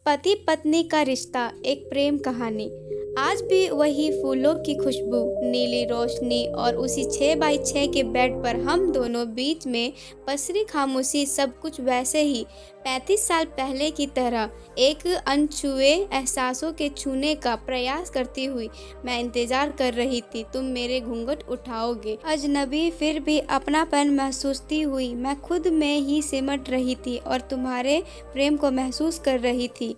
पति पत्नी का रिश्ता एक प्रेम कहानी। आज भी वही फूलों की खुशबू, नीली रोशनी और उसी 6x6 के बेड पर हम दोनों बीच में पसरी खामोशी, सब कुछ वैसे ही 35 साल पहले की तरह। एक अनछुए एहसासों के छूने का प्रयास करती हुई मैं इंतजार कर रही थी, तुम मेरे घूंघट उठाओगे। अजनबी फिर भी अपनापन महसूसती हुई मैं खुद में ही सिमट रही थी और तुम्हारे प्रेम को महसूस कर रही थी।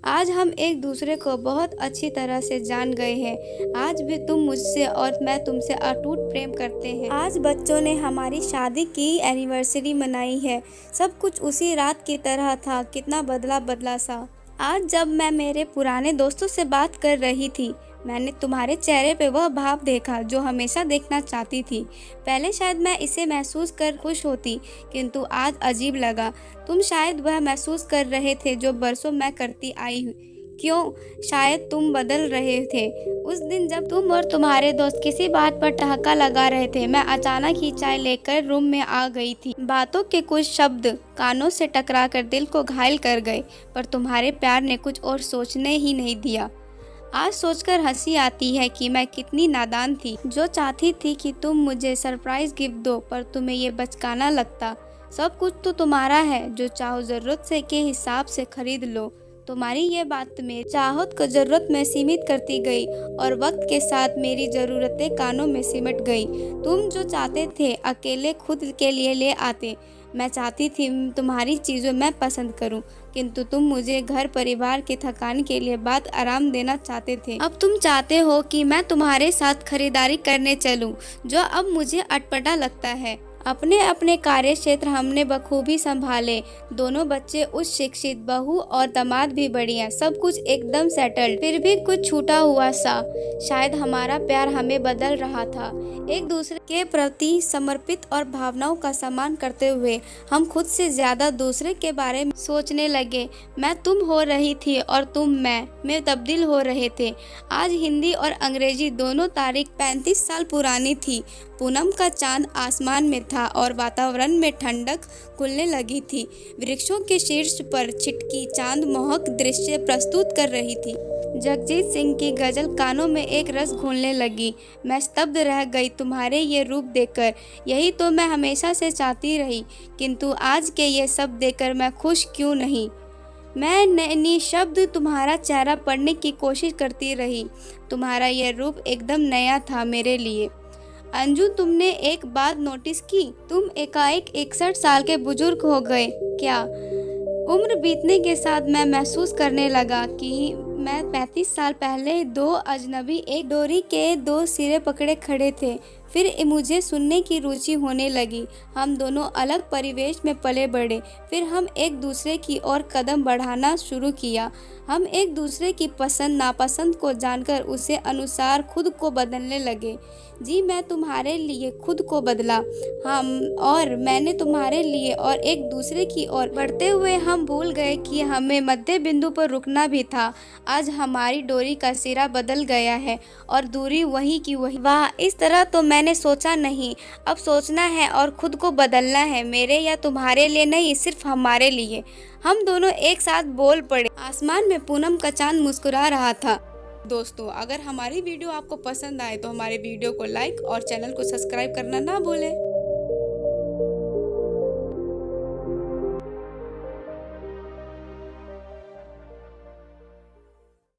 आज हम एक दूसरे को बहुत अच्छी तरह से जान गए हैं। आज भी तुम मुझसे और मैं तुमसे अटूट प्रेम करते हैं। आज बच्चों ने हमारी शादी की एनिवर्सरी मनाई है। सब कुछ उसी रात की तरह था, कितना बदला बदला सा। आज जब मैं मेरे पुराने दोस्तों से बात कर रही थी, मैंने तुम्हारे चेहरे पे वह भाव देखा जो हमेशा देखना चाहती थी। पहले शायद मैं इसे महसूस कर खुश होती, किंतु आज अजीब लगा। तुम शायद वह महसूस कर रहे थे जो बरसों मैं करती आई हूँ। क्यों? शायद तुम बदल रहे थे। उस दिन जब तुम और तुम्हारे दोस्त किसी बात पर ठहाका लगा रहे थे, मैं अचानक ही चाय लेकर रूम में आ गई थी। बातों के कुछ शब्द कानों से टकराकर दिल को घायल कर गए, पर तुम्हारे प्यार ने कुछ और सोचने ही नहीं दिया। आज सोचकर हंसी आती है कि मैं कितनी नादान थी, जो चाहती थी कि तुम मुझे सरप्राइज गिफ्ट दो, पर तुम्हें ये बचकाना लगता। सब कुछ तो तुम्हारा है, जो चाहो जरूरत से के हिसाब से खरीद लो। तुम्हारी ये बात में चाहत को जरूरत में सीमित करती गई और वक्त के साथ मेरी ज़रूरतें कानों में सिमट गई। तुम जो चाहते थे अकेले खुद के लिए ले आते। मैं चाहती थी तुम्हारी चीज़ों मैं पसंद करूं, किंतु तुम मुझे घर परिवार के थकान के लिए बात आराम देना चाहते थे। अब तुम चाहते हो कि मैं तुम्हारे साथ खरीदारी करने चलूं, जो अब मुझे अटपटा लगता है। अपने अपने कार्य क्षेत्र हमने बखूबी संभाले। दोनों बच्चे उच्च शिक्षित, बहू और दामाद भी बढ़िया, सब कुछ एकदम सेटल्ड। फिर भी कुछ छूटा हुआ सा। शायद हमारा प्यार हमें बदल रहा था। एक दूसरे के प्रति समर्पित और भावनाओं का सम्मान करते हुए हम खुद से ज्यादा दूसरे के बारे में सोचने लगे। मैं तुम हो रही थी और तुम मैं तब्दील हो रहे थे। आज हिंदी और अंग्रेजी दोनों तारीख 35 साल पुरानी थी। पूनम का चांद आसमान में था और वातावरण में ठंडक खुलने लगी थी। वृक्षों के शीर्ष पर छिटकी चांद मोहक दृश्य प्रस्तुत कर रही थी। जगजीत सिंह की गजल कानों में एक रस घोलने लगी। मैं स्तब्ध रह गई तुम्हारे ये रूप देखकर। यही तो मैं हमेशा से चाहती रही, किंतु आज के ये सब देखकर मैं खुश क्यों नहीं। मैं निशब्द तुम्हारा चेहरा पढ़ने की कोशिश करती रही। तुम्हारा यह रूप एकदम नया था मेरे लिए। अंजू, तुमने एक बात नोटिस की? तुम एकाएक 61 साल के बुजुर्ग हो गए क्या? उम्र बीतने के साथ मैं महसूस करने लगा कि मैं 35 साल पहले दो अजनबी एक डोरी के दो सिरे पकड़े खड़े थे। फिर मुझे सुनने की रुचि होने लगी। हम दोनों अलग परिवेश में पले बढ़े। फिर हम एक दूसरे की ओर कदम बढ़ाना शुरू किया। हम एक दूसरे की पसंद नापसंद को जानकर उसे अनुसार खुद को बदलने लगे। जी, मैं तुम्हारे लिए खुद को बदला, और मैंने तुम्हारे लिए, और एक दूसरे की ओर बढ़ते हुए हम भूल गए कि हमें मध्य बिंदु पर रुकना भी था। आज हमारी डोरी का सिरा बदल गया है और दूरी वही की वही। वाह, इस तरह तो मैंने सोचा नहीं। अब सोचना है और खुद को बदलना है, मेरे या तुम्हारे लिए नहीं, सिर्फ हमारे लिए। हम दोनों एक साथ बोल पड़े। आसमान में पूनम का चांद मुस्कुरा रहा था। दोस्तों, अगर हमारी वीडियो आपको पसंद आए तो हमारे वीडियो को लाइक और चैनल को सब्सक्राइब करना ना भूलें।